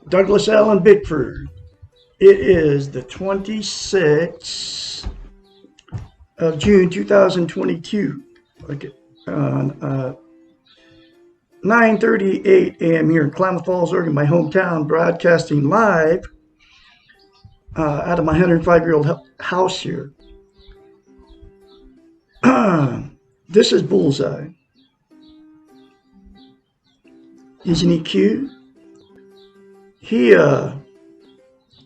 Douglas Allen Bickford. It is the 26th of June 2022. Okay. On 9:38 a.m. here in Klamath Falls, Oregon, my hometown, broadcasting live out of my 105-year-old house here. This is Bullseye. Isn't he cute?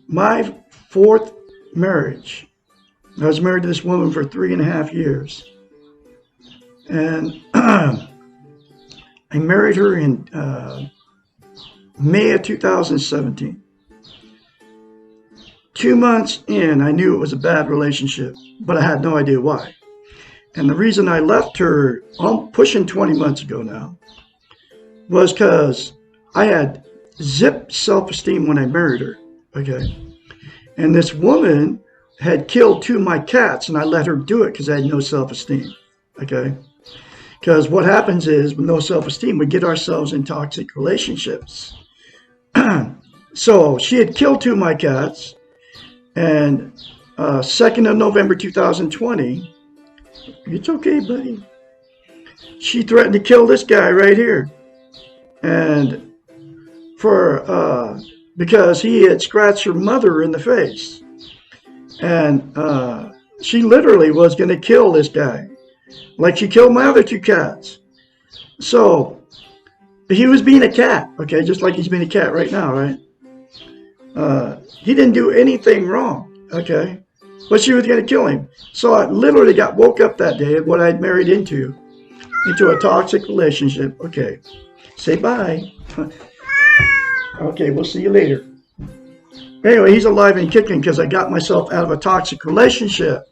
My fourth marriage. I was married to this woman for 3.5 years. And I married her in May of 2017. 2 months in, I knew it was a bad relationship, but I had no idea why. And the reason I left her, pushing 20 months ago now, was because I had zip self-esteem when I married her, okay? And this woman had killed 2 of my cats, and I let her do it because I had no self-esteem, okay? Because what happens is, with no self-esteem, we get ourselves in toxic relationships. So she had killed 2 of my cats, and 2nd of November 2020, it's okay, buddy, she threatened to kill this guy right here. And because he had scratched her mother in the face. And she literally was going to kill this guy, like she killed my other 2 cats. So he was being a cat, okay, just like he's being a cat right now, right? He didn't do anything wrong, okay, but she was going to kill him. So I literally woke up that day of what I'd married into a toxic relationship. Okay, say bye. Okay, we'll see you later. Anyway, he's alive and kicking because I got myself out of a toxic relationship.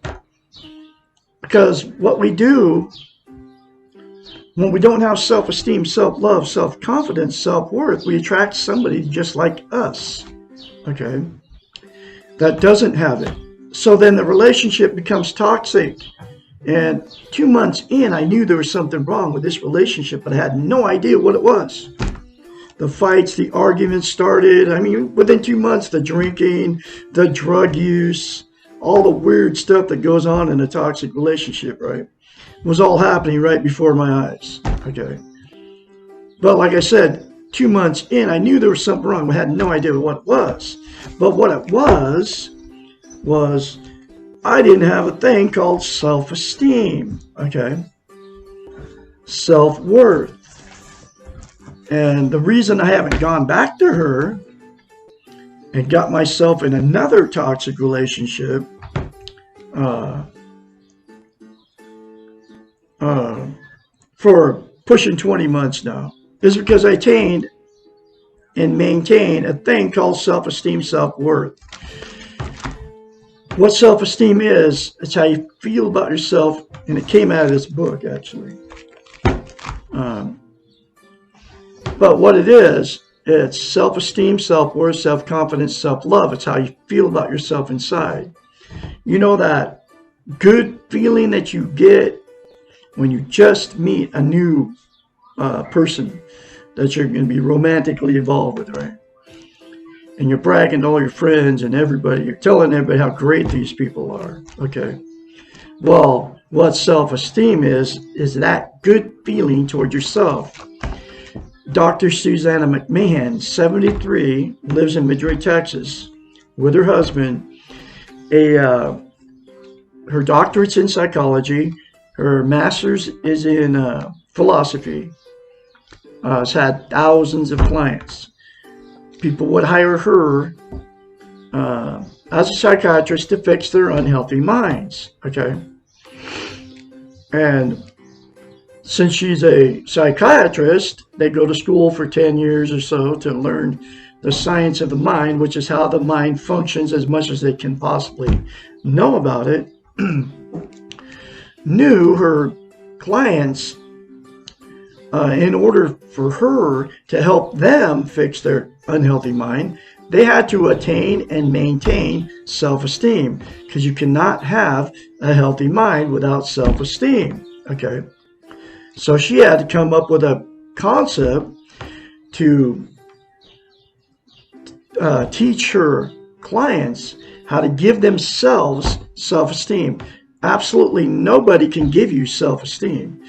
Because what we do when we don't have self-esteem, self-love, self-confidence, self-worth, we attract somebody just like us, okay, that doesn't have it. So then the relationship becomes toxic. And 2 months in, I knew there was something wrong with this relationship, but I had no idea what it was. The fights, the arguments started. I mean, within 2 months, the drinking, the drug use, all the weird stuff that goes on in a toxic relationship, right, was all happening right before my eyes, okay? But like I said, 2 months in, I knew there was something wrong. I had no idea what it was. But what it was I didn't have a thing called self-esteem, okay? Self-worth. And the reason I haven't gone back to her and got myself in another toxic relationship for pushing 20 months now is because I attained and maintain a thing called self-esteem, self-worth. What self-esteem is, it's how you feel about yourself, and it came out of this book, actually. But what it is, it's self-esteem, self-worth, self-confidence, self-love. It's how you feel about yourself inside. You know that good feeling that you get when you just meet a new person that you're going to be romantically involved with, right? And you're bragging to all your friends and everybody. You're telling everybody how great these people are, okay? Well, what self-esteem is that good feeling toward yourself. Dr. Susanna McMahon, 73, lives in Madrid, Texas, with her husband. Her doctorate's in psychology. Her master's is in philosophy. Has had thousands of clients. People would hire her as a psychiatrist to fix their unhealthy minds, okay? And since she's a psychiatrist, they go to school for 10 years or so to learn the science of the mind, which is how the mind functions as much as they can possibly know about it. Knew her clients, in order for her to help them fix their unhealthy mind, They had to attain and maintain self-esteem, because you cannot have a healthy mind without self-esteem. Okay, so she had to come up with a concept to teach her clients how to give themselves self-esteem. Absolutely nobody can give you self-esteem.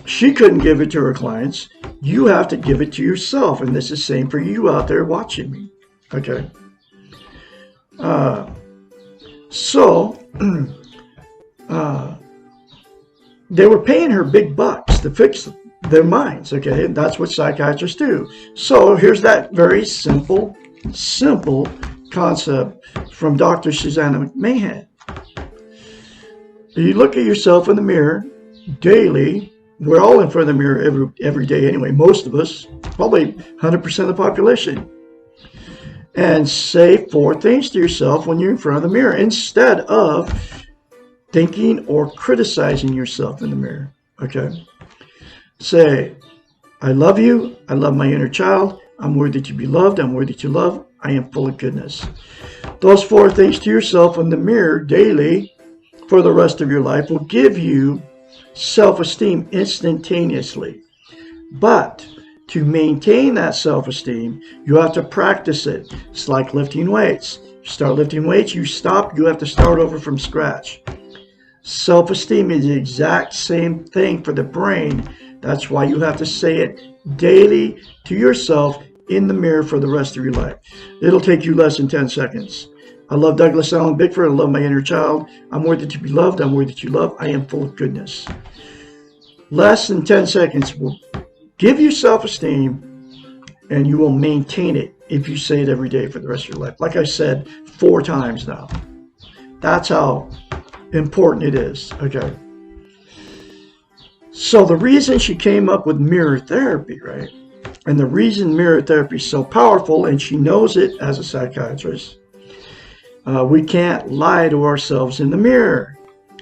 She couldn't give it to her clients. You have to give it to yourself. And this is the same for you out there watching me. Okay. They were paying her big bucks to fix their minds. Okay. And that's what psychiatrists do. So here's that very simple concept from Dr. Susanna McMahon. You look at yourself in the mirror daily. We're all in front of the mirror every day anyway, most of us, probably 100% of the population. And say 4 things to yourself when you're in front of the mirror instead of thinking or criticizing yourself in the mirror. Okay? Say, I love you. I love my inner child. I'm worthy to be loved. I'm worthy to love. I am full of goodness. Those 4 things to yourself in the mirror daily for the rest of your life will give you self-esteem instantaneously. But to maintain that self-esteem, you have to practice it. It's like lifting weights. You start lifting weights, you stop, you have to start over from scratch. Self-esteem is the exact same thing for the brain. That's why you have to say it daily to yourself in the mirror for the rest of your life. It'll take you less than 10 seconds. I love Douglas Allen Bickford. I love my inner child. I'm worthy to be loved. I'm worthy to love. I am full of goodness. Less than 10 seconds will give you self-esteem, and you will maintain it if you say it every day for the rest of your life. Like I said 4 times now. That's how important it is. Okay. So the reason she came up with mirror therapy, right? And the reason mirror therapy is so powerful, and she knows it as a psychiatrist, we can't lie to ourselves in the mirror.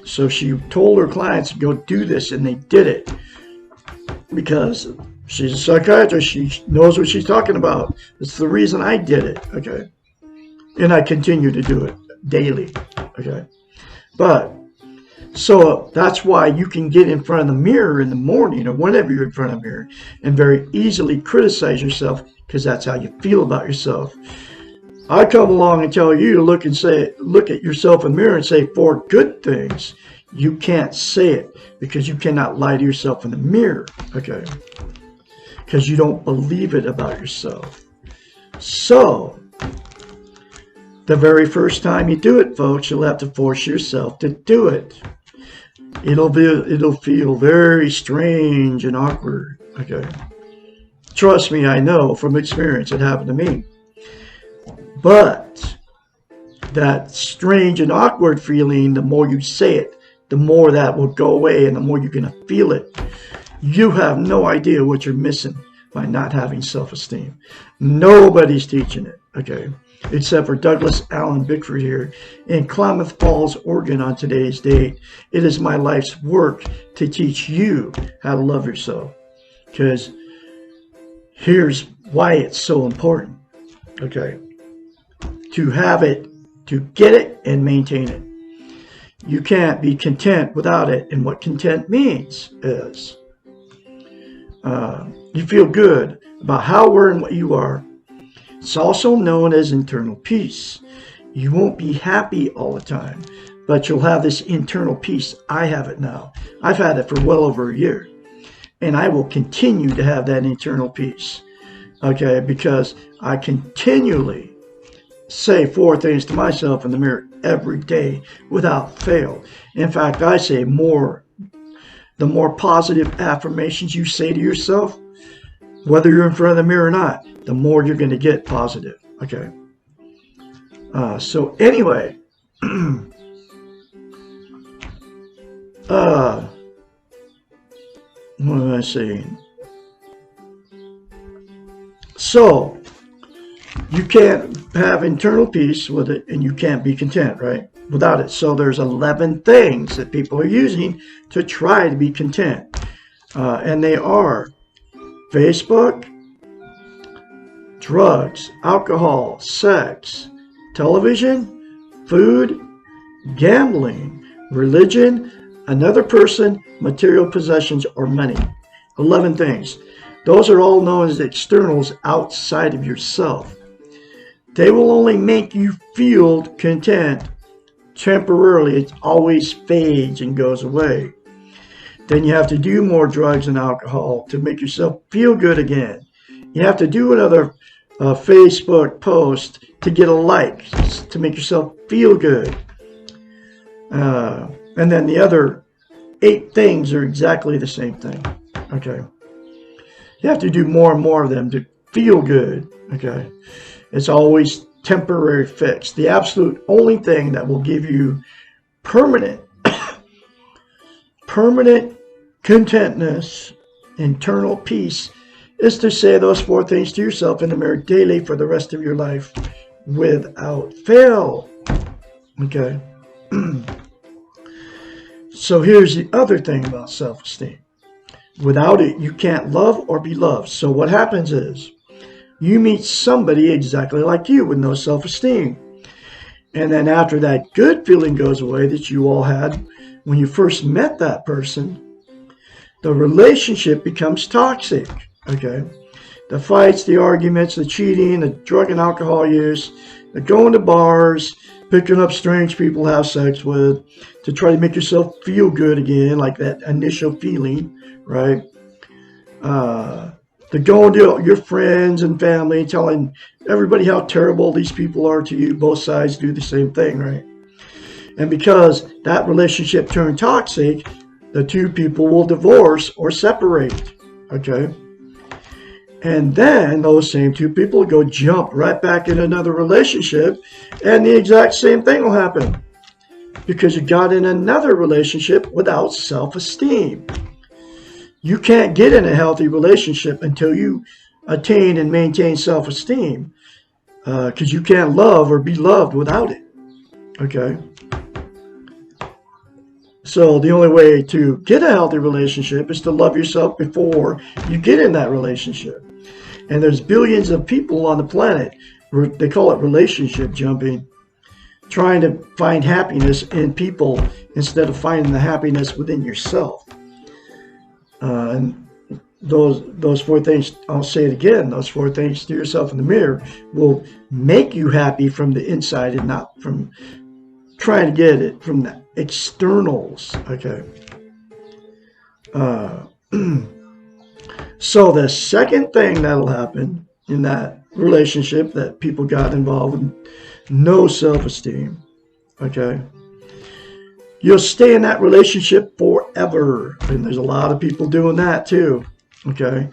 So she told her clients to go do this, and they did it. Because she's a psychiatrist, she knows what she's talking about. It's the reason I did it, okay? And I continue to do it daily, okay? But, so that's why you can get in front of the mirror in the morning or whenever you're in front of the mirror and very easily criticize yourself, because that's how you feel about yourself. I come along and tell you to look at yourself in the mirror and say 4 good things. You can't say it because you cannot lie to yourself in the mirror, okay? Because you don't believe it about yourself. So, the very first time you do it, folks, you'll have to force yourself to do it. It'll feel very strange and awkward, okay? Trust me, I know from experience. It happened to me. But that strange and awkward feeling, the more you say it, the more that will go away and the more you're going to feel it. You have no idea what you're missing by not having self-esteem. Nobody's teaching it, okay? Except for Douglas Allen Bickford here in Klamath Falls, Oregon on today's date. It is my life's work to teach you how to love yourself. Because here's why it's so important, okay? To have it, to get it, and maintain it. You can't be content without it. And what content means is you feel good about how, where, and what you are. It's also known as internal peace. You won't be happy all the time, but you'll have this internal peace. I have it now. I've had it for well over a year. And I will continue to have that internal peace. Okay, because I continually say 4 things to myself in the mirror every day without fail. In fact, I say the more positive affirmations you say to yourself, whether you're in front of the mirror or not, the more you're going to get positive. Okay. So anyway, what am I saying? So you can't have internal peace with it, and you can't be content, right? Without it. So there's 11 things that people are using to try to be content. And they are Facebook, drugs, alcohol, sex, television, food, gambling, religion, another person, material possessions, or money. 11 things. Those are all known as externals outside of yourself. They will only make you feel content temporarily. It always fades and goes away. Then you have to do more drugs and alcohol to make yourself feel good again. You have to do another Facebook post to get a like, to make yourself feel good. And then the other 8 things are exactly the same thing. Okay. You have to do more and more of them to feel good. Okay. It's always temporary fix. The absolute only thing that will give you permanent contentness, internal peace, is to say those 4 things to yourself in the mirror daily for the rest of your life without fail. Okay. So here's the other thing about self-esteem. Without it, you can't love or be loved. So what happens is you meet somebody exactly like you with no self-esteem. And then after that good feeling goes away that you all had when you first met that person, the relationship becomes toxic. Okay. The fights, the arguments, the cheating, the drug and alcohol use, the going to bars, picking up strange people to have sex with, to try to make yourself feel good again, like that initial feeling, right? To go to your friends and family, telling everybody how terrible these people are to you. Both sides do the same thing, right? And because that relationship turned toxic, the 2 people will divorce or separate, okay? And then those same 2 people go jump right back in another relationship, and the exact same thing will happen because you got in another relationship without self-esteem. You can't get in a healthy relationship until you attain and maintain self-esteem, because you can't love or be loved without it. Okay? So the only way to get a healthy relationship is to love yourself before you get in that relationship. And there's billions of people on the planet, they call it relationship jumping, trying to find happiness in people instead of finding the happiness within yourself. And those 4 things, I'll say it again, those 4 things to yourself in the mirror will make you happy from the inside and not from trying to get it from the externals. Okay. So the second thing that'll happen in that relationship that people got involved in, no self-esteem, okay, you'll stay in that relationship forever. And there's a lot of people doing that too, okay?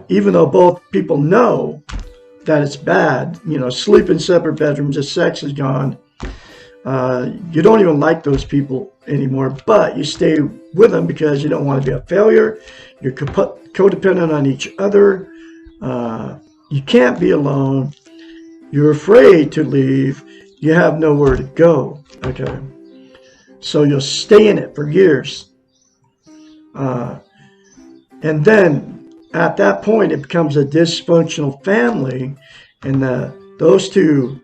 Even though both people know that it's bad, sleep in separate bedrooms, the sex is gone. You don't even like those people anymore, but you stay with them because you don't want to be a failure. You're codependent on each other. You can't be alone. You're afraid to leave. You have nowhere to go. Okay. So you'll stay in it for years. And then at that point, it becomes a dysfunctional family. And those 2,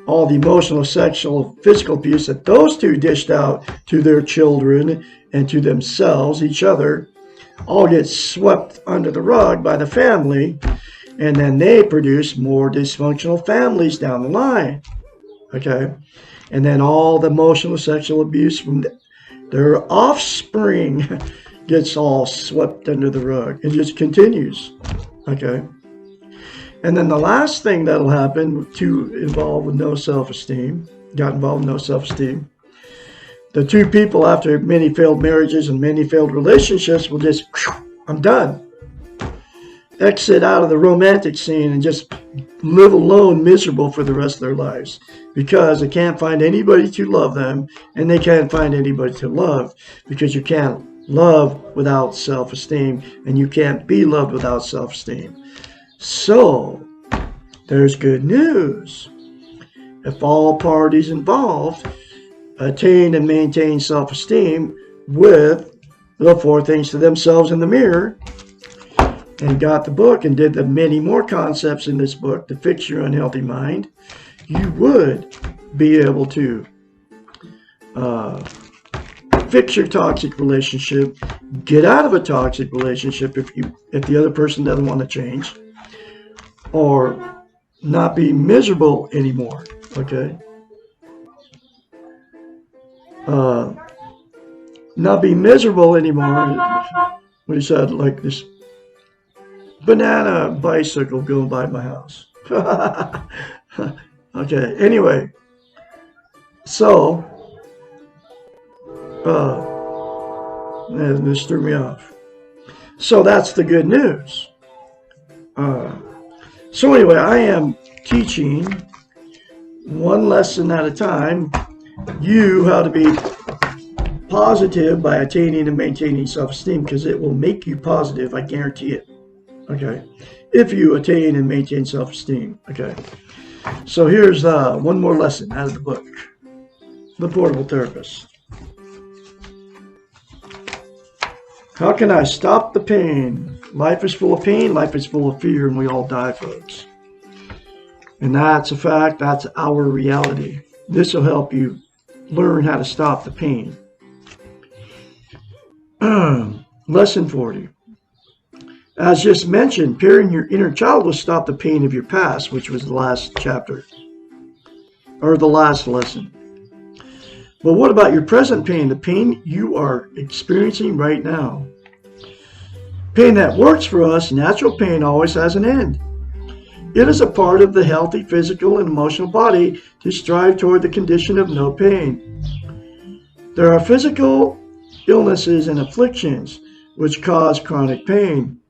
all the emotional, sexual, physical abuse that those 2 dished out to their children and to themselves, each other, all get swept under the rug by the family, and then they produce more dysfunctional families down the line. Okay? And then all the emotional, sexual abuse from their offspring gets all swept under the rug. It just continues. Okay? And then the last thing that'll happen got involved with no self-esteem, the 2 people after many failed marriages and many failed relationships will just, I'm done. Exit out of the romantic scene and just live alone, miserable for the rest of their lives because they can't find anybody to love them and they can't find anybody to love because you can't love without self-esteem and you can't be loved without self-esteem. So, there's good news. If all parties involved attain and maintain self-esteem with the 4 things to themselves in the mirror, and got the book and did the many more concepts in this book to fix your unhealthy mind, you would be able to fix your toxic relationship, get out of a toxic relationship if the other person doesn't want to change, or not be miserable anymore. Okay, not be miserable anymore. What he said, like this banana bicycle going by my house. Okay, anyway, so this threw me off. So that's the good news. So anyway, I am teaching one lesson at a time you how to be positive by attaining and maintaining self-esteem, because it will make you positive, I guarantee it. Okay, if you attain and maintain self-esteem. Okay, so here's one more lesson out of the book, The Portable Therapist. How can I stop the pain? Life is full of pain, life is full of fear, and we all die, folks. And that's a fact, that's our reality. This will help you learn how to stop the pain. Lesson 40. As just mentioned, pairing your inner child will stop the pain of your past, which was the last chapter, or the last lesson. But what about your present pain, the pain you are experiencing right now? Pain that works for us, natural pain, always has an end. It is a part of the healthy physical and emotional body to strive toward the condition of no pain. There are physical illnesses and afflictions which cause chronic pain.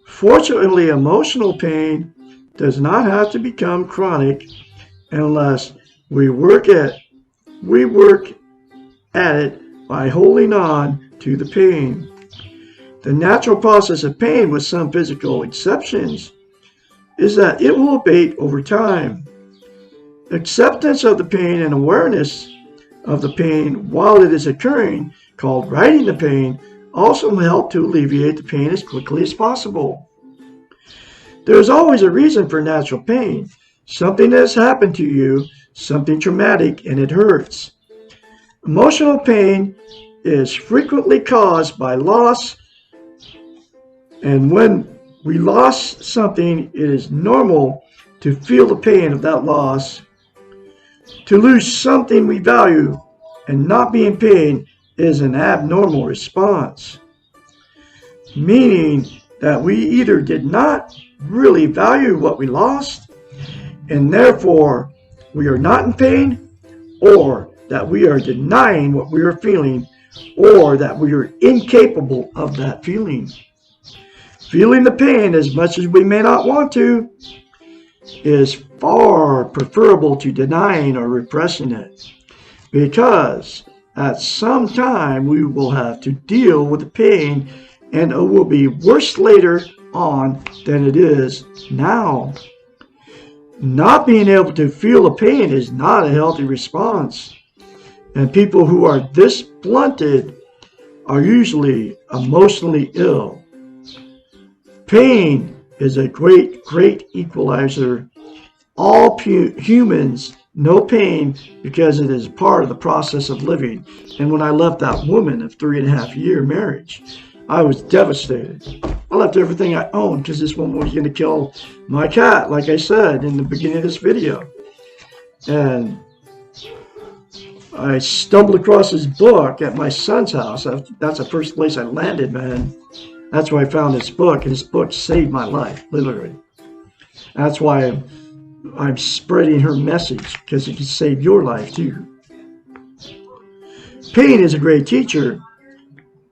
Fortunately, emotional pain does not have to become chronic unless we work at it by holding on to the pain. The natural process of pain, with some physical exceptions, is that it will abate over time. Acceptance of the pain and awareness of the pain while it is occurring, called righting the pain, also help to alleviate the pain as quickly as possible. There is always a reason for natural pain. Something has happened to you, something traumatic, and it hurts. Emotional pain is frequently caused by loss, and when we lost something, it is normal to feel the pain of that loss. To lose something we value and not be in pain is an abnormal response, meaning that we either did not really value what we lost, and therefore we are not in pain, or that we are denying what we are feeling, or that we are incapable of that feeling. Feeling the pain as much as we may not want to is far preferable to denying or repressing it, because at some time we will have to deal with the pain, and it will be worse later on than it is now. Not being able to feel the pain is not a healthy response, and people who are this blunted are usually emotionally ill. Pain is a great equalizer. All humans know pain because it is part of the process of living. And when I left that woman of 3.5-year marriage, I was devastated. I left everything I owned because this woman was going to kill my cat, like I said in the beginning of this video. And I stumbled across this book at my son's house. That's the first place I landed, man. That's where I found this book, and this book saved my life, literally. That's why I'm spreading her message, because it can save your life too. Pain is a great teacher.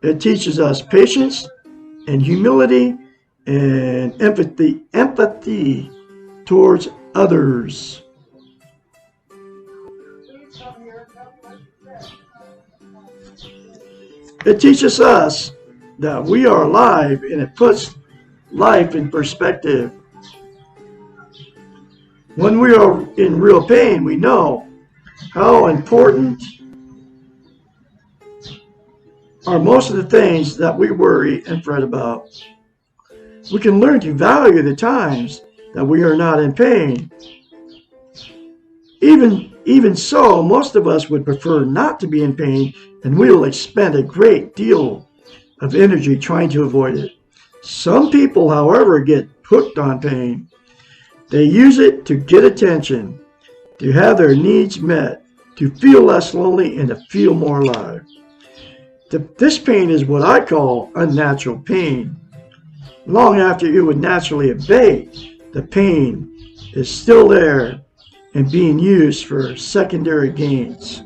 It teaches us patience and humility and empathy towards others. It teaches us that we are alive, and it puts life in perspective. When we are in real pain, we know how important are most of the things that we worry and fret about. we can learn to value the times that we are not in pain. Even so, most of us would prefer not to be in pain, and we will expend a great deal of energy trying to avoid it. Some people, however, get hooked on pain. They use it to get attention, to have their needs met, to feel less lonely, and to feel more alive. This pain is what I call unnatural pain. Long after it would naturally abate, the pain is still there and being used for secondary gains.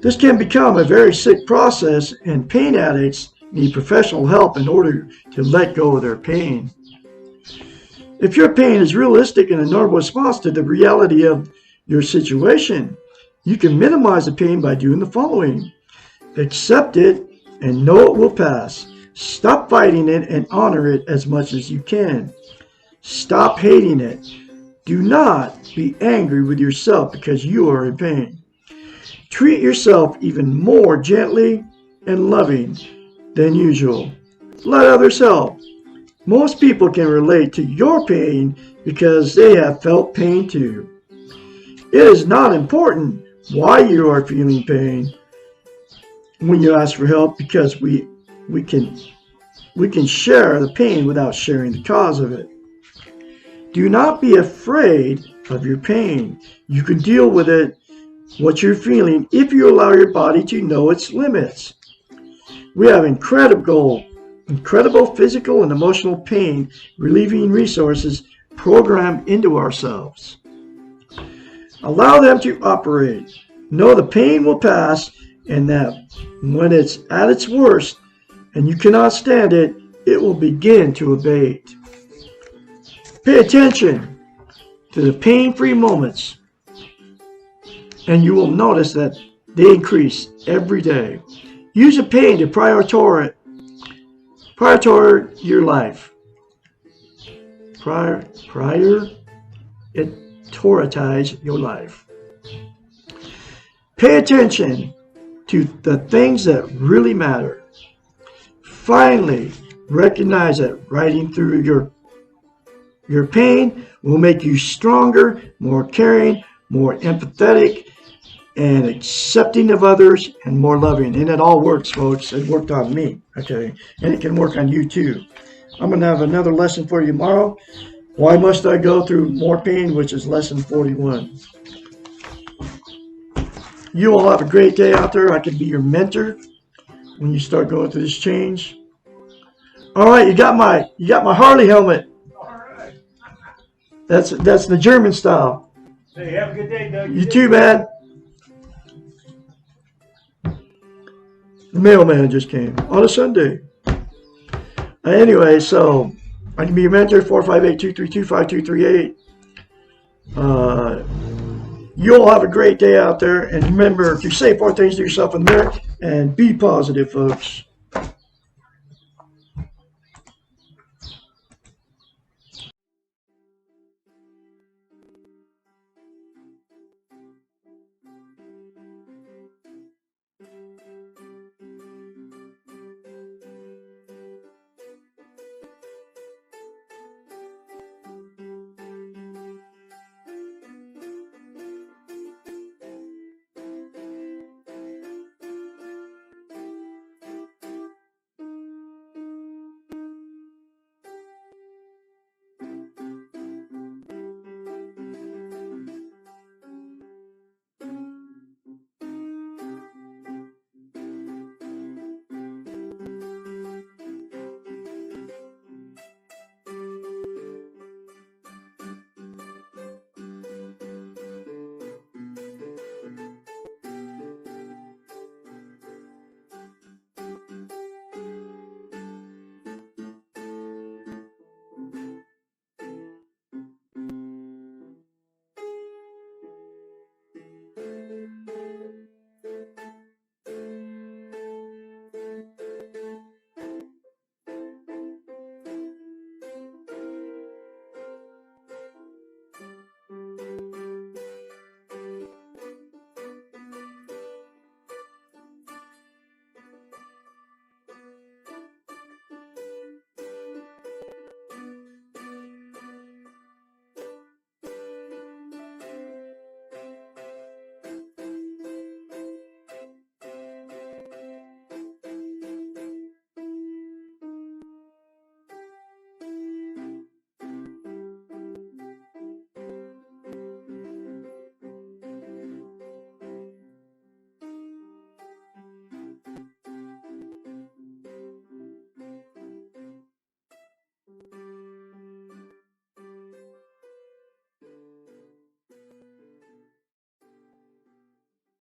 This can become a very sick process, and pain addicts need professional help in order to let go of their pain. If your pain is realistic and a normal response to the reality of your situation, you can minimize the pain by doing the following. Accept it and know it will pass. Stop fighting it and honor it as much as you can. Stop hating it. Do not be angry with yourself because you are in pain. Treat yourself even more gently and loving than usual. Let others help. Most people can relate to your pain because they have felt pain too. It is not important why you are feeling pain when you ask for help, because we can share the pain without sharing the cause of it. Do not be afraid of your pain. You can deal with it, what you're feeling, if you allow your body to know its limits. We have incredible physical and emotional pain relieving resources programmed into ourselves. Allow them to operate. Know the pain will pass, and that when it's at its worst and you cannot stand it, it will begin to abate. Pay attention to the pain-free moments, and you will notice that they increase every day. Use the pain to prioritize your life. Prioritize your life. Pay attention to the things that really matter. Finally, recognize that riding through your pain will make you stronger, more caring, more empathetic, and accepting of others, and more loving. And it all works, folks. It worked on me, okay? And it can work on you too. I'm going to have another lesson for you tomorrow. Why must I go through more pain, which is lesson 41. You all have a great day out there. I can be your mentor when you start going through this change. All right, you got my Harley helmet. All right. That's the German style. Hey, have a good day, Doug. You too, man. The mailman just came on a Sunday. Anyway, so I can be your mentor, 458-232-5238. You all have a great day out there. And remember, to say 4 things to yourself in the mirror and be positive, folks.